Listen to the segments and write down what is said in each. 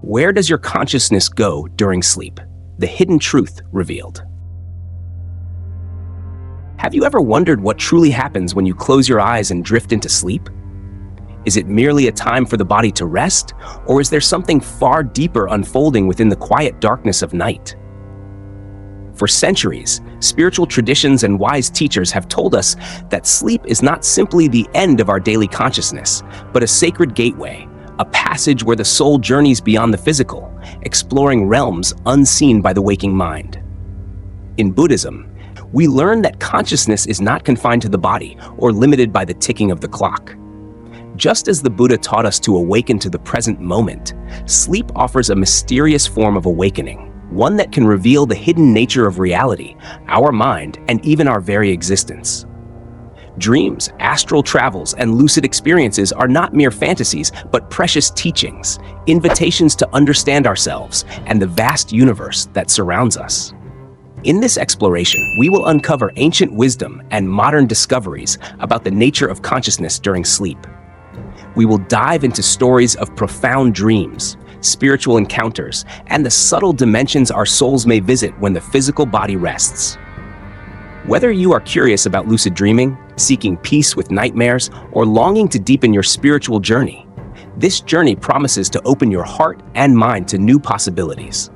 Where does your consciousness go during sleep? The hidden truth revealed. Have you ever wondered what truly happens when you close your eyes and drift into sleep? Is it merely a time for the body to rest, or is there something far deeper unfolding within the quiet darkness of night? For centuries, spiritual traditions and wise teachers have told us that sleep is not simply the end of our daily consciousness, but a sacred gateway, a passage where the soul journeys beyond the physical, exploring realms unseen by the waking mind. In Buddhism, we learn that consciousness is not confined to the body or limited by the ticking of the clock. Just as the Buddha taught us to awaken to the present moment, sleep offers a mysterious form of awakening, one that can reveal the hidden nature of reality, our mind, and even our very existence. Dreams, astral travels, and lucid experiences are not mere fantasies, but precious teachings, invitations to understand ourselves and the vast universe that surrounds us. In this exploration, we will uncover ancient wisdom and modern discoveries about the nature of consciousness during sleep. We will dive into stories of profound dreams, spiritual encounters, and the subtle dimensions our souls may visit when the physical body rests. Whether you are curious about lucid dreaming, seeking peace with nightmares, or longing to deepen your spiritual journey, this journey promises to open your heart and mind to new possibilities.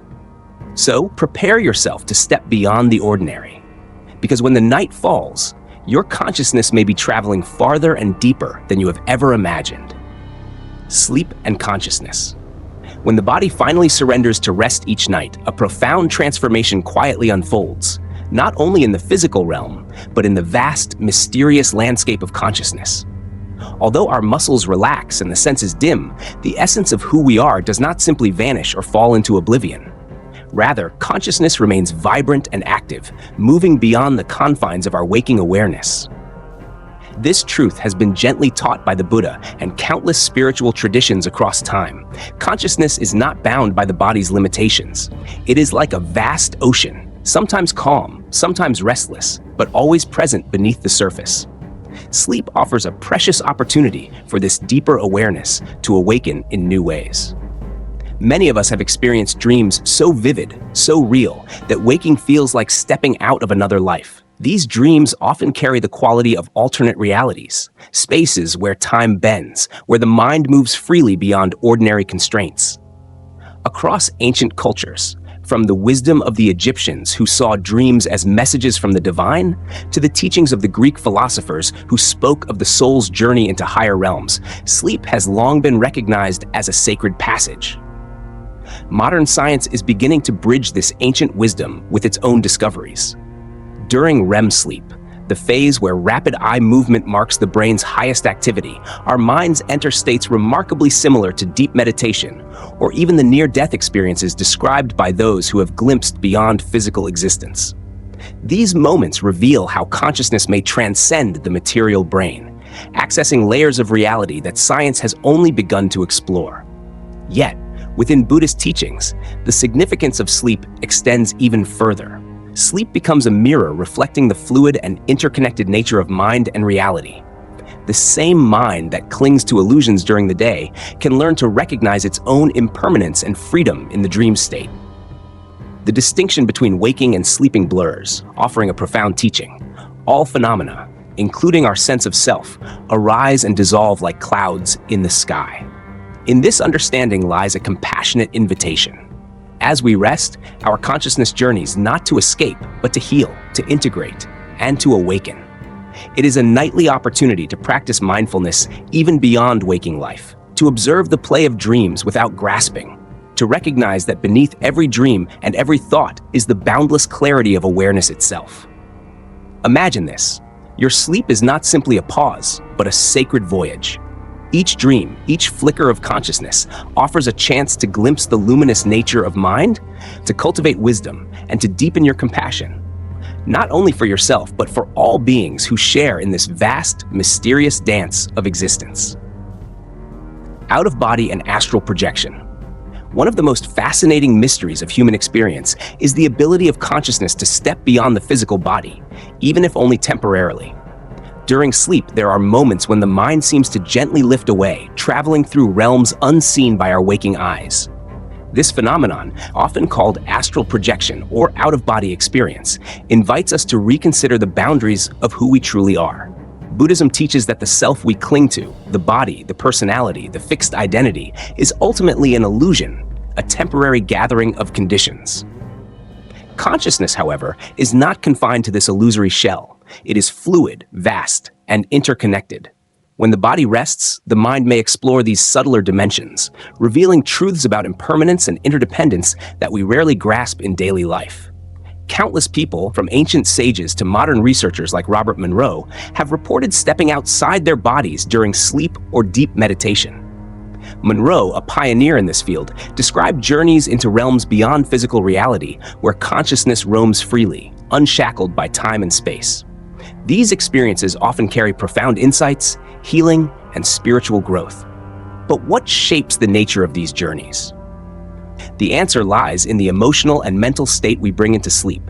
So prepare yourself to step beyond the ordinary, because when the night falls, your consciousness may be traveling farther and deeper than you have ever imagined. Sleep and consciousness. When the body finally surrenders to rest each night, a profound transformation quietly unfolds, not only in the physical realm, but in the vast, mysterious landscape of consciousness. Although our muscles relax and the senses dim, the essence of who we are does not simply vanish or fall into oblivion. Rather, consciousness remains vibrant and active, moving beyond the confines of our waking awareness. This truth has been gently taught by the Buddha and countless spiritual traditions across time. Consciousness is not bound by the body's limitations. It is like a vast ocean, sometimes calm, sometimes restless, but always present beneath the surface. Sleep offers a precious opportunity for this deeper awareness to awaken in new ways. Many of us have experienced dreams so vivid, so real, that waking feels like stepping out of another life. These dreams often carry the quality of alternate realities, spaces where time bends, where the mind moves freely beyond ordinary constraints. Across ancient cultures, from the wisdom of the Egyptians who saw dreams as messages from the divine, to the teachings of the Greek philosophers who spoke of the soul's journey into higher realms, sleep has long been recognized as a sacred passage. Modern science is beginning to bridge this ancient wisdom with its own discoveries. During REM sleep, the phase where rapid eye movement marks the brain's highest activity, our minds enter states remarkably similar to deep meditation, or even the near-death experiences described by those who have glimpsed beyond physical existence. These moments reveal how consciousness may transcend the material brain, accessing layers of reality that science has only begun to explore. Yet, within Buddhist teachings, the significance of sleep extends even further. Sleep becomes a mirror reflecting the fluid and interconnected nature of mind and reality. The same mind that clings to illusions during the day can learn to recognize its own impermanence and freedom in the dream state. The distinction between waking and sleeping blurs, offering a profound teaching. All phenomena, including our sense of self, arise and dissolve like clouds in the sky. In this understanding lies a compassionate invitation. As we rest, our consciousness journeys not to escape, but to heal, to integrate, and to awaken. It is a nightly opportunity to practice mindfulness even beyond waking life, to observe the play of dreams without grasping, to recognize that beneath every dream and every thought is the boundless clarity of awareness itself. Imagine this. Your sleep is not simply a pause, but a sacred voyage. Each dream, each flicker of consciousness offers a chance to glimpse the luminous nature of mind, to cultivate wisdom, and to deepen your compassion, not only for yourself, but for all beings who share in this vast, mysterious dance of existence. Out-of-body and astral projection. One of the most fascinating mysteries of human experience is the ability of consciousness to step beyond the physical body, even if only temporarily. During sleep, there are moments when the mind seems to gently lift away, traveling through realms unseen by our waking eyes. This phenomenon, often called astral projection or out-of-body experience, invites us to reconsider the boundaries of who we truly are. Buddhism teaches that the self we cling to, the body, the personality, the fixed identity, is ultimately an illusion, a temporary gathering of conditions. Consciousness, however, is not confined to this illusory shell. It is fluid, vast, and interconnected. When the body rests, the mind may explore these subtler dimensions, revealing truths about impermanence and interdependence that we rarely grasp in daily life. Countless people, from ancient sages to modern researchers like Robert Monroe, have reported stepping outside their bodies during sleep or deep meditation. Monroe, a pioneer in this field, described journeys into realms beyond physical reality, where consciousness roams freely, unshackled by time and space. These experiences often carry profound insights, healing, and spiritual growth. But what shapes the nature of these journeys? The answer lies in the emotional and mental state we bring into sleep.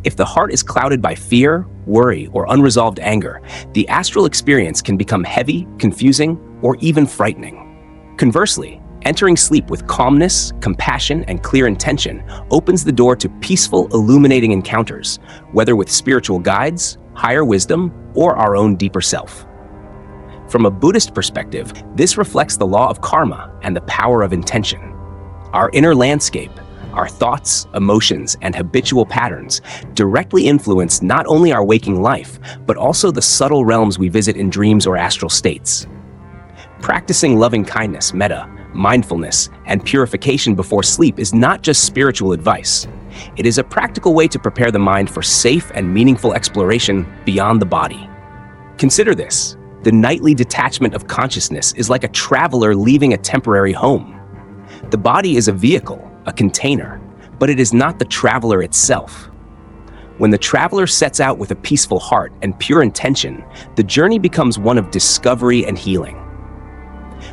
If the heart is clouded by fear, worry, or unresolved anger, the astral experience can become heavy, confusing, or even frightening. Conversely, entering sleep with calmness, compassion, and clear intention opens the door to peaceful, illuminating encounters, whether with spiritual guides, higher wisdom, or our own deeper self. From a Buddhist perspective, this reflects the law of karma and the power of intention. Our inner landscape, our thoughts, emotions, and habitual patterns directly influence not only our waking life, but also the subtle realms we visit in dreams or astral states. Practicing loving kindness, metta, mindfulness, and purification before sleep is not just spiritual advice. It is a practical way to prepare the mind for safe and meaningful exploration beyond the body. Consider this: the nightly detachment of consciousness is like a traveler leaving a temporary home. The body is a vehicle, a container, but it is not the traveler itself. When the traveler sets out with a peaceful heart and pure intention, the journey becomes one of discovery and healing.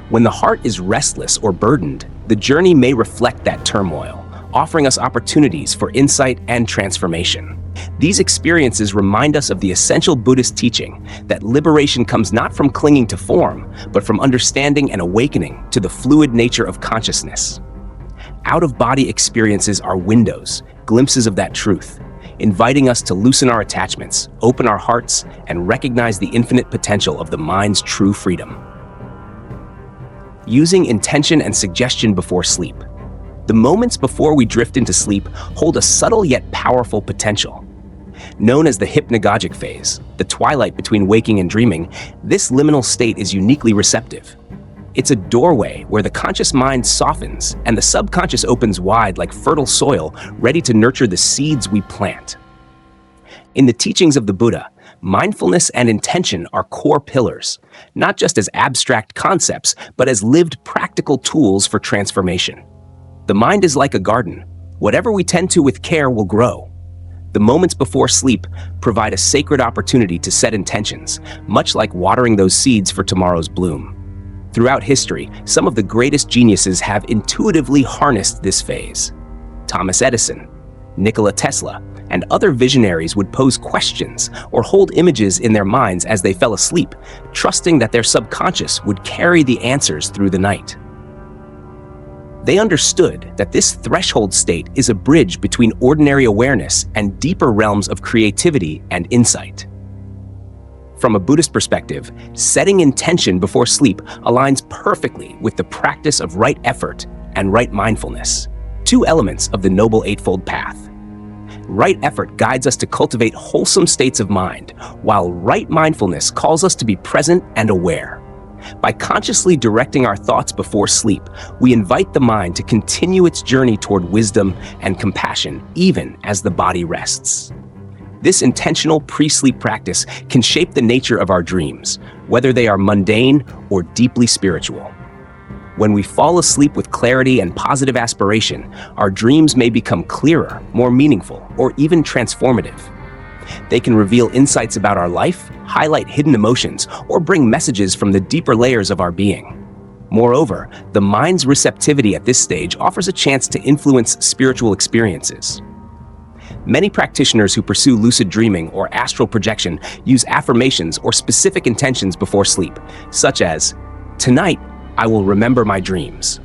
When the heart is restless or burdened, the journey may reflect that turmoil, offering us opportunities for insight and transformation. These experiences remind us of the essential Buddhist teaching that liberation comes not from clinging to form, but from understanding and awakening to the fluid nature of consciousness. Out-of-body experiences are windows, glimpses of that truth, inviting us to loosen our attachments, open our hearts, and recognize the infinite potential of the mind's true freedom. Using intention and suggestion before sleep. The moments before we drift into sleep hold a subtle yet powerful potential. Known as the hypnagogic phase, the twilight between waking and dreaming, this liminal state is uniquely receptive. It's a doorway where the conscious mind softens and the subconscious opens wide like fertile soil, ready to nurture the seeds we plant. In the teachings of the Buddha, mindfulness and intention are core pillars, not just as abstract concepts, but as lived practical tools for transformation. The mind is like a garden. Whatever we tend to with care will grow. The moments before sleep provide a sacred opportunity to set intentions, much like watering those seeds for tomorrow's bloom. Throughout history, some of the greatest geniuses have intuitively harnessed this phase. Thomas Edison, Nikola Tesla, and other visionaries would pose questions or hold images in their minds as they fell asleep, trusting that their subconscious would carry the answers through the night. They understood that this threshold state is a bridge between ordinary awareness and deeper realms of creativity and insight. From a Buddhist perspective, setting intention before sleep aligns perfectly with the practice of right effort and right mindfulness, two elements of the Noble Eightfold Path. Right effort guides us to cultivate wholesome states of mind, while right mindfulness calls us to be present and aware. By consciously directing our thoughts before sleep, we invite the mind to continue its journey toward wisdom and compassion, even as the body rests. This intentional pre-sleep practice can shape the nature of our dreams, whether they are mundane or deeply spiritual. When we fall asleep with clarity and positive aspiration, our dreams may become clearer, more meaningful, or even transformative. They can reveal insights about our life, highlight hidden emotions, or bring messages from the deeper layers of our being. Moreover, the mind's receptivity at this stage offers a chance to influence spiritual experiences. Many practitioners who pursue lucid dreaming or astral projection use affirmations or specific intentions before sleep, such as, "Tonight, I will remember my dreams."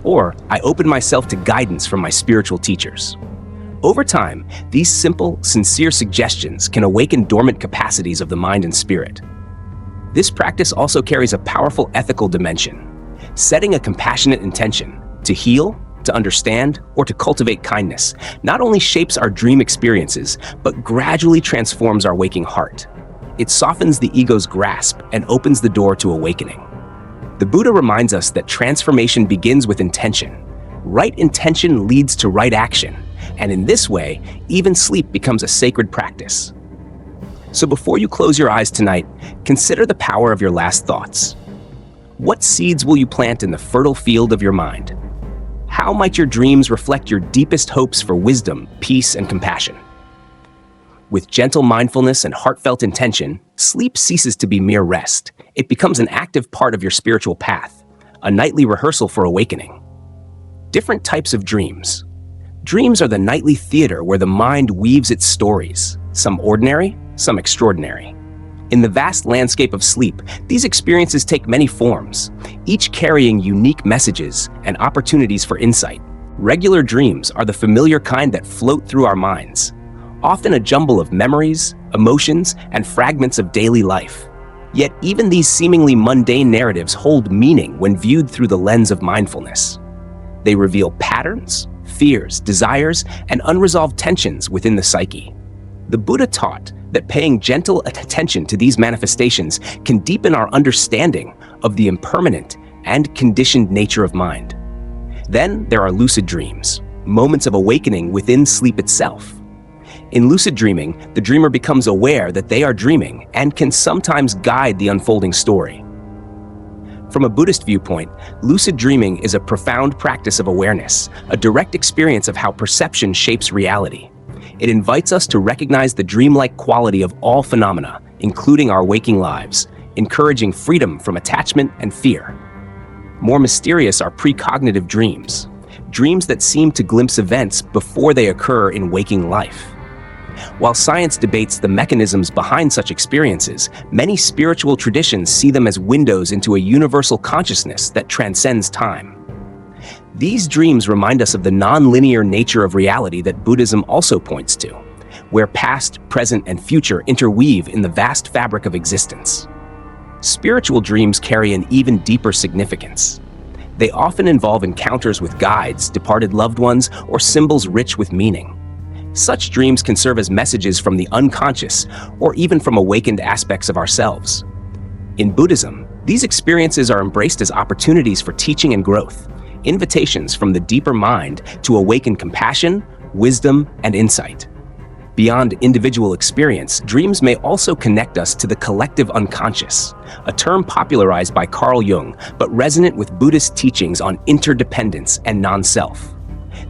or I open myself to guidance from my spiritual teachers. Over time, these simple, sincere suggestions can awaken dormant capacities of the mind and spirit. This practice also carries a powerful ethical dimension. Setting a compassionate intention to heal, to understand, or to cultivate kindness not only shapes our dream experiences, but gradually transforms our waking heart. It softens the ego's grasp and opens the door to awakening. The Buddha reminds us that transformation begins with intention. Right intention leads to right action, and in this way, even sleep becomes a sacred practice. So before you close your eyes tonight, consider the power of your last thoughts. What seeds will you plant in the fertile field of your mind? How might your dreams reflect your deepest hopes for wisdom, peace, and compassion? With gentle mindfulness and heartfelt intention, sleep ceases to be mere rest. It becomes an active part of your spiritual path, a nightly rehearsal for awakening. Different types of dreams. Dreams are the nightly theater where the mind weaves its stories, some ordinary, some extraordinary. In the vast landscape of sleep, these experiences take many forms, each carrying unique messages and opportunities for insight. Regular dreams are the familiar kind that float through our minds, often a jumble of memories, emotions, and fragments of daily life. Yet even these seemingly mundane narratives hold meaning when viewed through the lens of mindfulness. They reveal patterns, fears, desires, and unresolved tensions within the psyche. The Buddha taught that paying gentle attention to these manifestations can deepen our understanding of the impermanent and conditioned nature of mind. Then there are lucid dreams, moments of awakening within sleep itself. In lucid dreaming, the dreamer becomes aware that they are dreaming and can sometimes guide the unfolding story. From a Buddhist viewpoint, lucid dreaming is a profound practice of awareness, a direct experience of how perception shapes reality. It invites us to recognize the dreamlike quality of all phenomena, including our waking lives, encouraging freedom from attachment and fear. More mysterious are precognitive dreams, dreams that seem to glimpse events before they occur in waking life. While science debates the mechanisms behind such experiences, many spiritual traditions see them as windows into a universal consciousness that transcends time. These dreams remind us of the non-linear nature of reality that Buddhism also points to, where past, present, and future interweave in the vast fabric of existence. Spiritual dreams carry an even deeper significance. They often involve encounters with guides, departed loved ones, or symbols rich with meaning. Such dreams can serve as messages from the unconscious or even from awakened aspects of ourselves. In Buddhism, these experiences are embraced as opportunities for teaching and growth, invitations from the deeper mind to awaken compassion, wisdom, and insight. Beyond individual experience, dreams may also connect us to the collective unconscious, a term popularized by Carl Jung but resonant with Buddhist teachings on interdependence and non-self.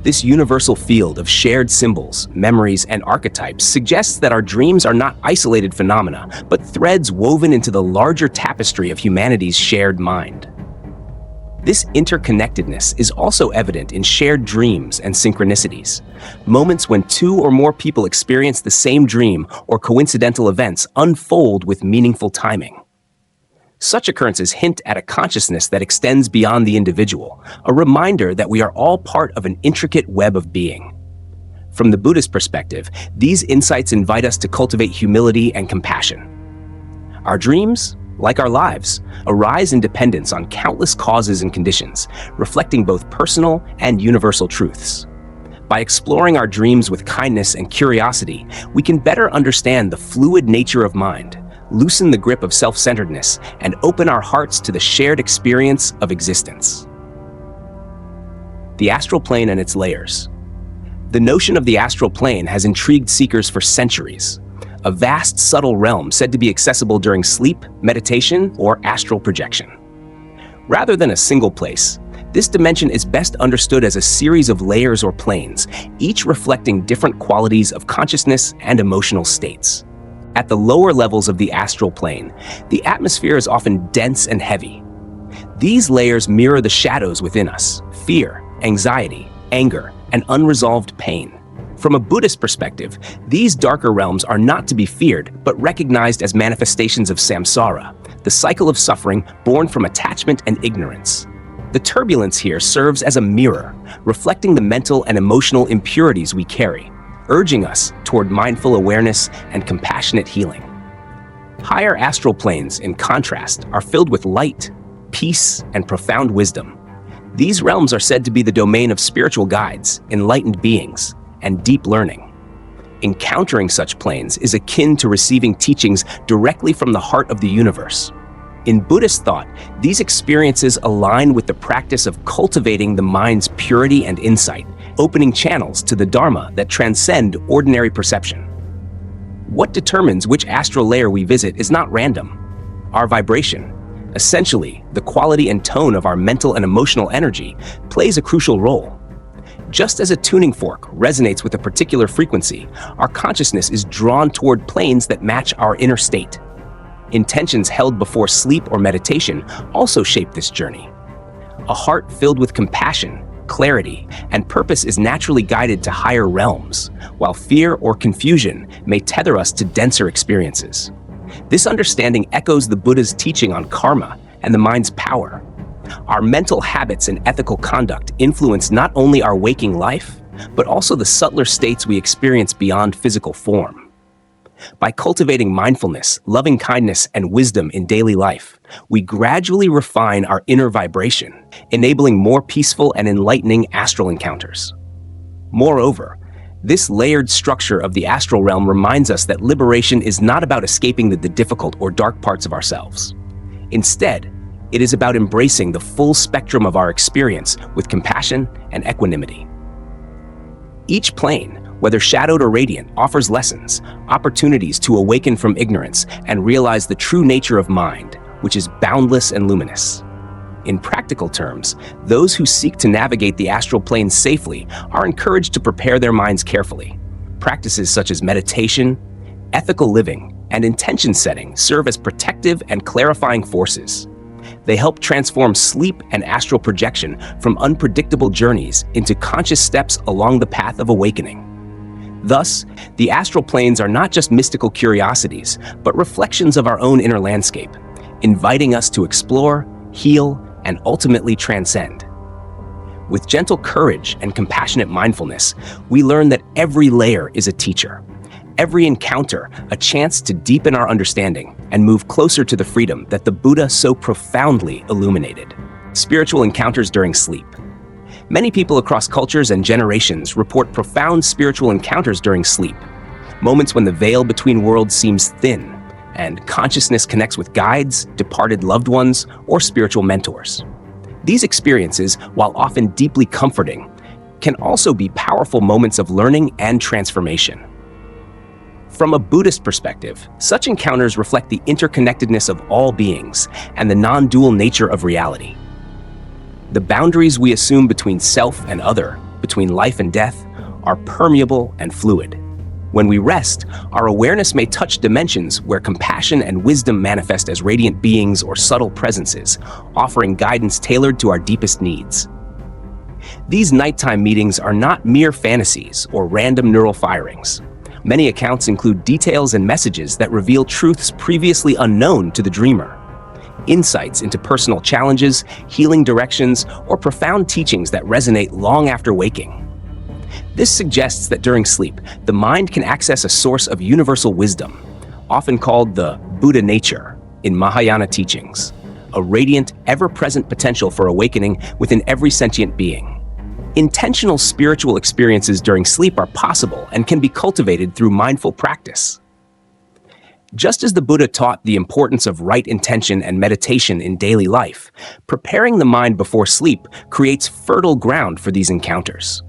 This universal field of shared symbols, memories, and archetypes suggests that our dreams are not isolated phenomena, but threads woven into the larger tapestry of humanity's shared mind. This interconnectedness is also evident in shared dreams and synchronicities, moments when two or more people experience the same dream or coincidental events unfold with meaningful timing. Such occurrences hint at a consciousness that extends beyond the individual, a reminder that we are all part of an intricate web of being. From the Buddhist perspective, these insights invite us to cultivate humility and compassion. Our dreams, like our lives, arise in dependence on countless causes and conditions, reflecting both personal and universal truths. By exploring our dreams with kindness and curiosity, we can better understand the fluid nature of mind, loosen the grip of self-centeredness, and open our hearts to the shared experience of existence. The astral plane and its layers. The notion of the astral plane has intrigued seekers for centuries, a vast, subtle realm said to be accessible during sleep, meditation, or astral projection. Rather than a single place, this dimension is best understood as a series of layers or planes, each reflecting different qualities of consciousness and emotional states. At the lower levels of the astral plane, the atmosphere is often dense and heavy. These layers mirror the shadows within us: fear, anxiety, anger, and unresolved pain. From a Buddhist perspective, these darker realms are not to be feared, but recognized as manifestations of samsara, the cycle of suffering born from attachment and ignorance. The turbulence here serves as a mirror, reflecting the mental and emotional impurities we carry, urging us toward mindful awareness and compassionate healing. Higher astral planes, in contrast, are filled with light, peace, and profound wisdom. These realms are said to be the domain of spiritual guides, enlightened beings, and deep learning. Encountering such planes is akin to receiving teachings directly from the heart of the universe. In Buddhist thought, these experiences align with the practice of cultivating the mind's purity and insight, opening channels to the Dharma that transcend ordinary perception. What determines which astral layer we visit is not random. Our vibration, essentially the quality and tone of our mental and emotional energy, plays a crucial role. Just as a tuning fork resonates with a particular frequency, our consciousness is drawn toward planes that match our inner state. Intentions held before sleep or meditation also shape this journey. A heart filled with compassion, clarity, and purpose is naturally guided to higher realms, while fear or confusion may tether us to denser experiences. This understanding echoes the Buddha's teaching on karma and the mind's power. Our mental habits and ethical conduct influence not only our waking life, but also the subtler states we experience beyond physical form. By cultivating mindfulness, loving kindness, and wisdom in daily life, we gradually refine our inner vibration, enabling more peaceful and enlightening astral encounters. Moreover, this layered structure of the astral realm reminds us that liberation is not about escaping the difficult or dark parts of ourselves. Instead, it is about embracing the full spectrum of our experience with compassion and equanimity. Each plane, whether shadowed or radiant, offers lessons, opportunities to awaken from ignorance and realize the true nature of mind, which is boundless and luminous. In practical terms, those who seek to navigate the astral plane safely are encouraged to prepare their minds carefully. Practices such as meditation, ethical living, and intention setting serve as protective and clarifying forces. They help transform sleep and astral projection from unpredictable journeys into conscious steps along the path of awakening. Thus, the astral planes are not just mystical curiosities, but reflections of our own inner landscape, inviting us to explore, heal, and ultimately transcend. With gentle courage and compassionate mindfulness, we learn that every layer is a teacher, every encounter a chance to deepen our understanding and move closer to the freedom that the Buddha so profoundly illuminated. Spiritual encounters during sleep. Many people across cultures and generations report profound spiritual encounters during sleep, moments when the veil between worlds seems thin and consciousness connects with guides, departed loved ones, or spiritual mentors. These experiences, while often deeply comforting, can also be powerful moments of learning and transformation. From a Buddhist perspective, such encounters reflect the interconnectedness of all beings and the non-dual nature of reality. The boundaries we assume between self and other, between life and death, are permeable and fluid. When we rest, our awareness may touch dimensions where compassion and wisdom manifest as radiant beings or subtle presences, offering guidance tailored to our deepest needs. These nighttime meetings are not mere fantasies or random neural firings. Many accounts include details and messages that reveal truths previously unknown to the dreamer. Insights into personal challenges, healing directions, or profound teachings that resonate long after waking. This suggests that during sleep, the mind can access a source of universal wisdom, often called the Buddha nature in Mahayana teachings, a radiant, ever-present potential for awakening within every sentient being. Intentional spiritual experiences during sleep are possible and can be cultivated through mindful practice. Just as the Buddha taught the importance of right intention and meditation in daily life, preparing the mind before sleep creates fertile ground for these encounters.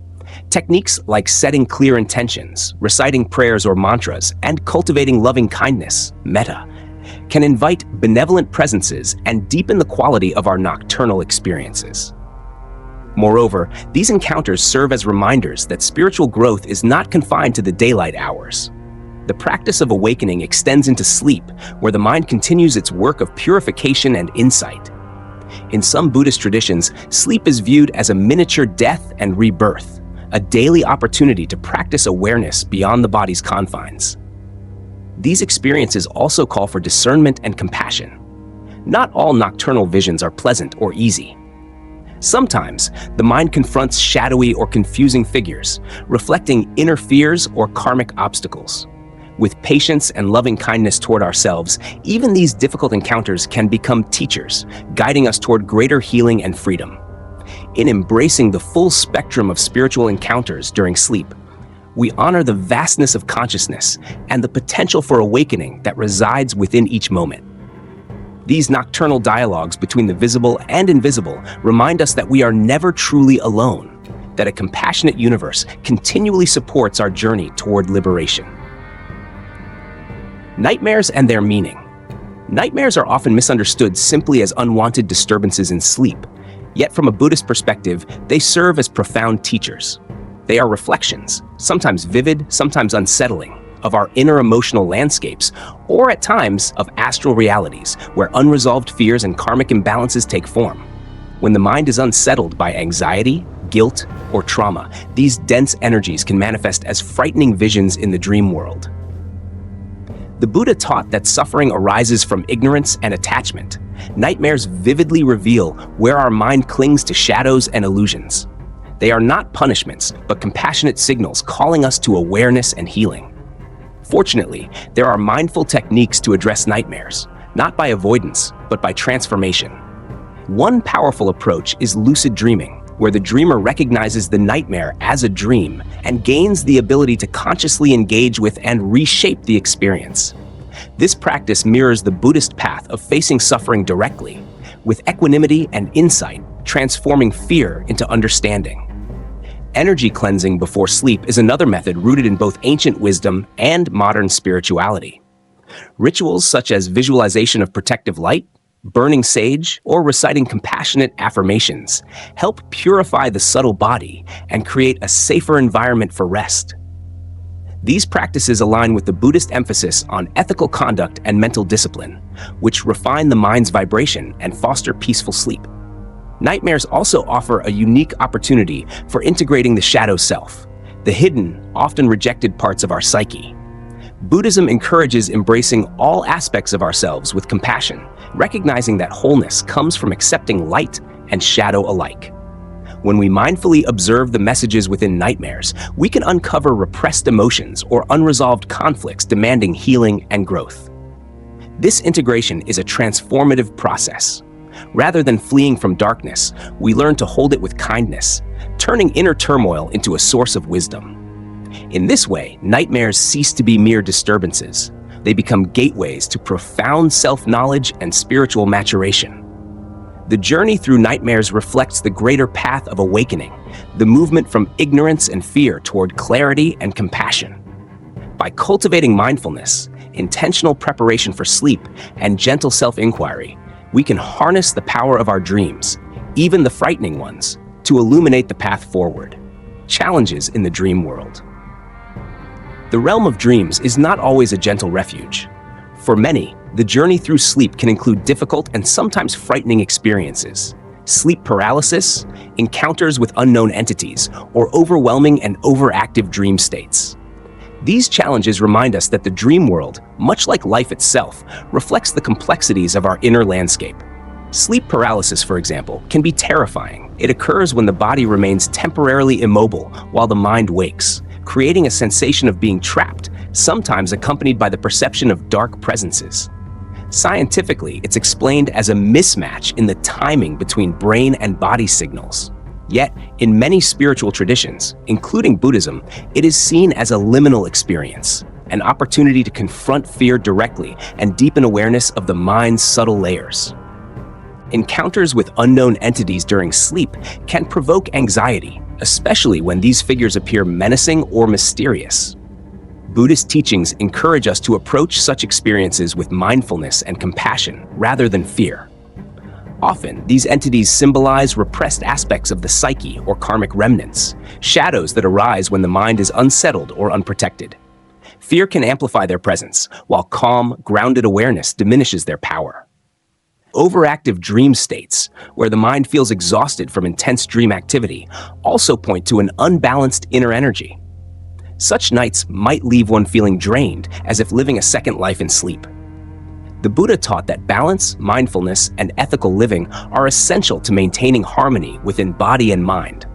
Techniques like setting clear intentions, reciting prayers or mantras, and cultivating loving kindness, metta, can invite benevolent presences and deepen the quality of our nocturnal experiences. Moreover, these encounters serve as reminders that spiritual growth is not confined to the daylight hours. The practice of awakening extends into sleep, where the mind continues its work of purification and insight. In some Buddhist traditions, sleep is viewed as a miniature death and rebirth, a daily opportunity to practice awareness beyond the body's confines. These experiences also call for discernment and compassion. Not all nocturnal visions are pleasant or easy. Sometimes, the mind confronts shadowy or confusing figures, reflecting inner fears or karmic obstacles. With patience and loving kindness toward ourselves, even these difficult encounters can become teachers, guiding us toward greater healing and freedom. In embracing the full spectrum of spiritual encounters during sleep, we honor the vastness of consciousness and the potential for awakening that resides within each moment. These nocturnal dialogues between the visible and invisible remind us that we are never truly alone, that a compassionate universe continually supports our journey toward liberation. Nightmares and their meaning. Nightmares are often misunderstood simply as unwanted disturbances in sleep, yet from a Buddhist perspective, they serve as profound teachers. They are reflections, sometimes vivid, sometimes unsettling, of our inner emotional landscapes, or at times of astral realities where unresolved fears and karmic imbalances take form. When the mind is unsettled by anxiety, guilt, or trauma, these dense energies can manifest as frightening visions in the dream world. The Buddha taught that suffering arises from ignorance and attachment. Nightmares vividly reveal where our mind clings to shadows and illusions. They are not punishments, but compassionate signals calling us to awareness and healing. Fortunately, there are mindful techniques to address nightmares, not by avoidance, but by transformation. One powerful approach is lucid dreaming, where the dreamer recognizes the nightmare as a dream and gains the ability to consciously engage with and reshape the experience. This practice mirrors the Buddhist path of facing suffering directly, with equanimity and insight, transforming fear into understanding. Energy cleansing before sleep is another method rooted in both ancient wisdom and modern spirituality. Rituals such as visualization of protective light, burning sage, or reciting compassionate affirmations help purify the subtle body and create a safer environment for rest. These practices align with the Buddhist emphasis on ethical conduct and mental discipline, which refine the mind's vibration and foster peaceful sleep. Nightmares also offer a unique opportunity for integrating the shadow self, the hidden, often rejected parts of our psyche. Buddhism encourages embracing all aspects of ourselves with compassion, recognizing that wholeness comes from accepting light and shadow alike. When we mindfully observe the messages within nightmares, we can uncover repressed emotions or unresolved conflicts demanding healing and growth. This integration is a transformative process. Rather than fleeing from darkness, we learn to hold it with kindness, turning inner turmoil into a source of wisdom. In this way, nightmares cease to be mere disturbances. They become gateways to profound self-knowledge and spiritual maturation. The journey through nightmares reflects the greater path of awakening, the movement from ignorance and fear toward clarity and compassion. By cultivating mindfulness, intentional preparation for sleep, and gentle self-inquiry, we can harness the power of our dreams, even the frightening ones, to illuminate the path forward. Challenges in the dream world. The realm of dreams is not always a gentle refuge. For many, the journey through sleep can include difficult and sometimes frightening experiences. Sleep paralysis, encounters with unknown entities, or overwhelming and overactive dream states. These challenges remind us that the dream world, much like life itself, reflects the complexities of our inner landscape. Sleep paralysis, for example, can be terrifying. It occurs when the body remains temporarily immobile while the mind wakes, creating a sensation of being trapped, sometimes accompanied by the perception of dark presences. Scientifically, it's explained as a mismatch in the timing between brain and body signals. Yet, in many spiritual traditions, including Buddhism, it is seen as a liminal experience, an opportunity to confront fear directly and deepen awareness of the mind's subtle layers. Encounters with unknown entities during sleep can provoke anxiety, especially when these figures appear menacing or mysterious. Buddhist teachings encourage us to approach such experiences with mindfulness and compassion rather than fear. Often, these entities symbolize repressed aspects of the psyche or karmic remnants, shadows that arise when the mind is unsettled or unprotected. Fear can amplify their presence, while calm, grounded awareness diminishes their power. Overactive dream states, where the mind feels exhausted from intense dream activity, also point to an unbalanced inner energy. Such nights might leave one feeling drained, as if living a second life in sleep. The Buddha taught that balance, mindfulness, and ethical living are essential to maintaining harmony within body and mind.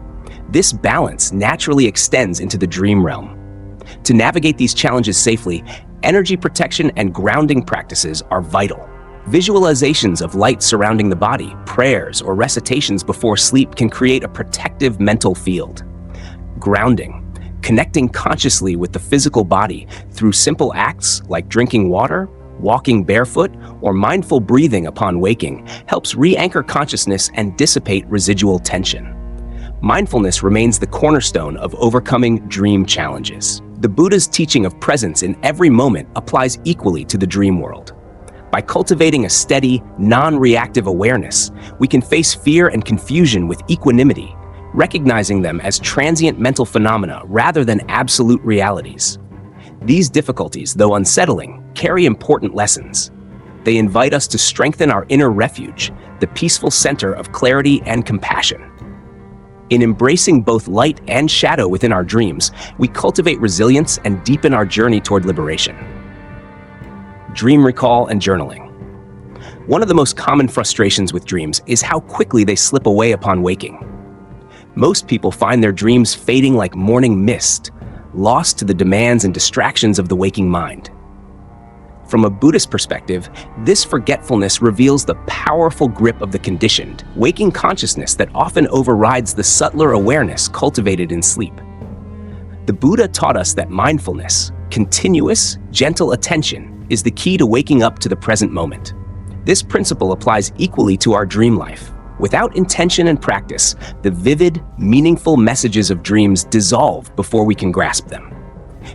This balance naturally extends into the dream realm. To navigate these challenges safely, energy protection and grounding practices are vital. Visualizations of light surrounding the body, prayers, or recitations before sleep can create a protective mental field. Grounding, connecting consciously with the physical body through simple acts like drinking water, walking barefoot, or mindful breathing upon waking, helps re-anchor consciousness and dissipate residual tension. Mindfulness remains the cornerstone of overcoming dream challenges. The Buddha's teaching of presence in every moment applies equally to the dream world. By cultivating a steady, non-reactive awareness, we can face fear and confusion with equanimity, recognizing them as transient mental phenomena rather than absolute realities. These difficulties, though unsettling, carry important lessons. They invite us to strengthen our inner refuge, the peaceful center of clarity and compassion. In embracing both light and shadow within our dreams, we cultivate resilience and deepen our journey toward liberation. Dream recall and journaling. One of the most common frustrations with dreams is how quickly they slip away upon waking. Most people find their dreams fading like morning mist, lost to the demands and distractions of the waking mind. From a Buddhist perspective, this forgetfulness reveals the powerful grip of the conditioned, waking consciousness that often overrides the subtler awareness cultivated in sleep. The Buddha taught us that mindfulness, continuous, gentle attention, is the key to waking up to the present moment. This principle applies equally to our dream life. Without intention and practice, the vivid, meaningful messages of dreams dissolve before we can grasp them.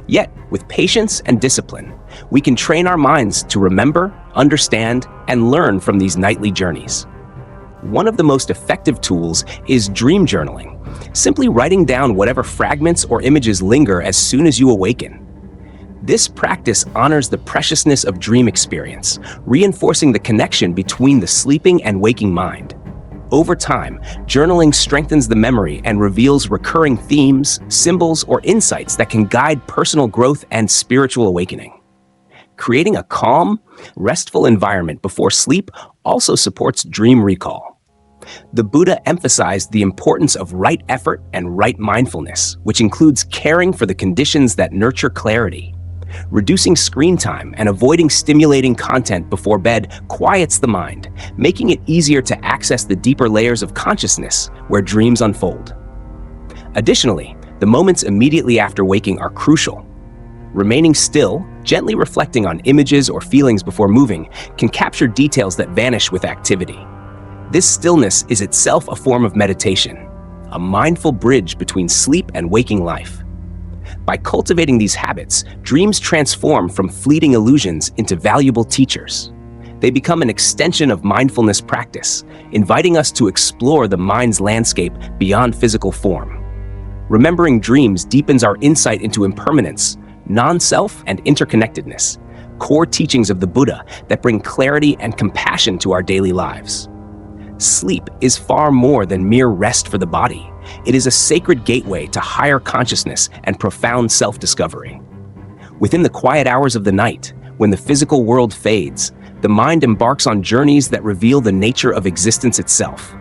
Yet, with patience and discipline, we can train our minds to remember, understand, and learn from these nightly journeys. One of the most effective tools is dream journaling, simply writing down whatever fragments or images linger as soon as you awaken. This practice honors the preciousness of dream experience, reinforcing the connection between the sleeping and waking mind. Over time, journaling strengthens the memory and reveals recurring themes, symbols, or insights that can guide personal growth and spiritual awakening. Creating a calm, restful environment before sleep also supports dream recall. The Buddha emphasized the importance of right effort and right mindfulness, which includes caring for the conditions that nurture clarity. Reducing screen time and avoiding stimulating content before bed quiets the mind, making it easier to access the deeper layers of consciousness where dreams unfold. Additionally, the moments immediately after waking are crucial. Remaining still, gently reflecting on images or feelings before moving, can capture details that vanish with activity. This stillness is itself a form of meditation, a mindful bridge between sleep and waking life. By cultivating these habits, dreams transform from fleeting illusions into valuable teachers. They become an extension of mindfulness practice, inviting us to explore the mind's landscape beyond physical form. Remembering dreams deepens our insight into impermanence, non-self, and interconnectedness, core teachings of the Buddha that bring clarity and compassion to our daily lives. Sleep is far more than mere rest for the body. It is a sacred gateway to higher consciousness and profound self-discovery. Within the quiet hours of the night, when the physical world fades, the mind embarks on journeys that reveal the nature of existence itself.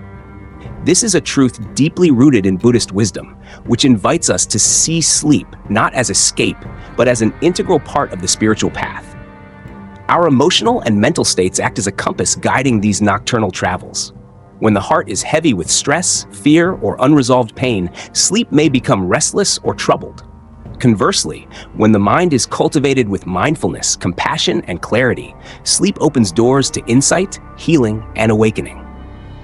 This is a truth deeply rooted in Buddhist wisdom, which invites us to see sleep not as escape, but as an integral part of the spiritual path. Our emotional and mental states act as a compass guiding these nocturnal travels. When the heart is heavy with stress, fear, or unresolved pain, sleep may become restless or troubled. Conversely, when the mind is cultivated with mindfulness, compassion, and clarity, sleep opens doors to insight, healing, and awakening.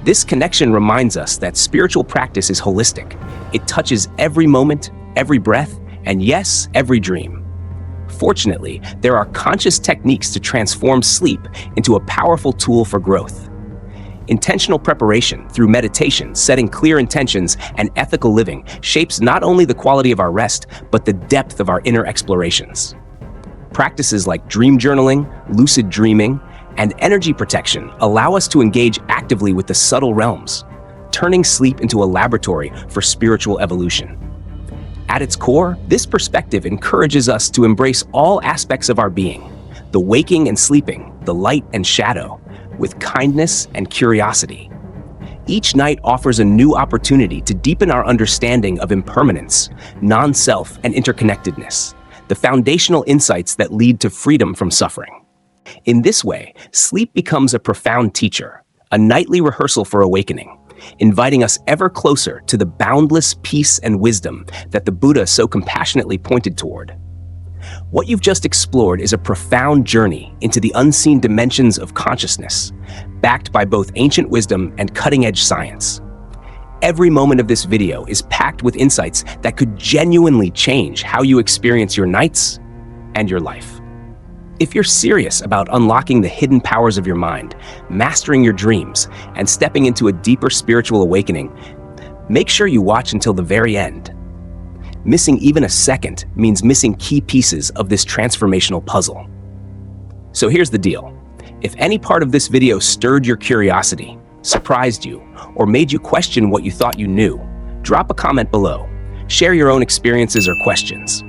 This connection reminds us that spiritual practice is holistic. It touches every moment, every breath, and yes, every dream. Fortunately, there are conscious techniques to transform sleep into a powerful tool for growth. Intentional preparation through meditation, setting clear intentions, and ethical living shapes not only the quality of our rest, but the depth of our inner explorations. Practices like dream journaling, lucid dreaming, and energy protection allow us to engage actively with the subtle realms, turning sleep into a laboratory for spiritual evolution. At its core, this perspective encourages us to embrace all aspects of our being, the waking and sleeping, the light and shadow, with kindness and curiosity. Each night offers a new opportunity to deepen our understanding of impermanence, non-self, and interconnectedness, the foundational insights that lead to freedom from suffering. In this way, sleep becomes a profound teacher, a nightly rehearsal for awakening, inviting us ever closer to the boundless peace and wisdom that the Buddha so compassionately pointed toward. What you've just explored is a profound journey into the unseen dimensions of consciousness, backed by both ancient wisdom and cutting-edge science. Every moment of this video is packed with insights that could genuinely change how you experience your nights and your life. If you're serious about unlocking the hidden powers of your mind, mastering your dreams, and stepping into a deeper spiritual awakening, make sure you watch until the very end. Missing even a second means missing key pieces of this transformational puzzle. So here's the deal. If any part of this video stirred your curiosity, surprised you, or made you question what you thought you knew, drop a comment below. Share your own experiences or questions.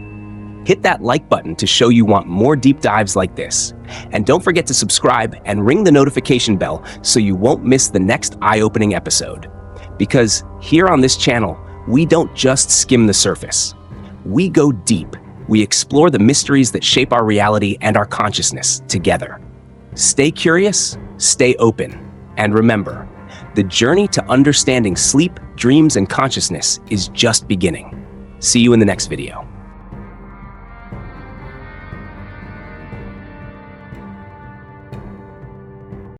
Hit that like button to show you want more deep dives like this. And don't forget to subscribe and ring the notification bell so you won't miss the next eye-opening episode. Because here on this channel, we don't just skim the surface. We go deep. We explore the mysteries that shape our reality and our consciousness together. Stay curious, stay open, and remember, the journey to understanding sleep, dreams, and consciousness is just beginning. See you in the next video.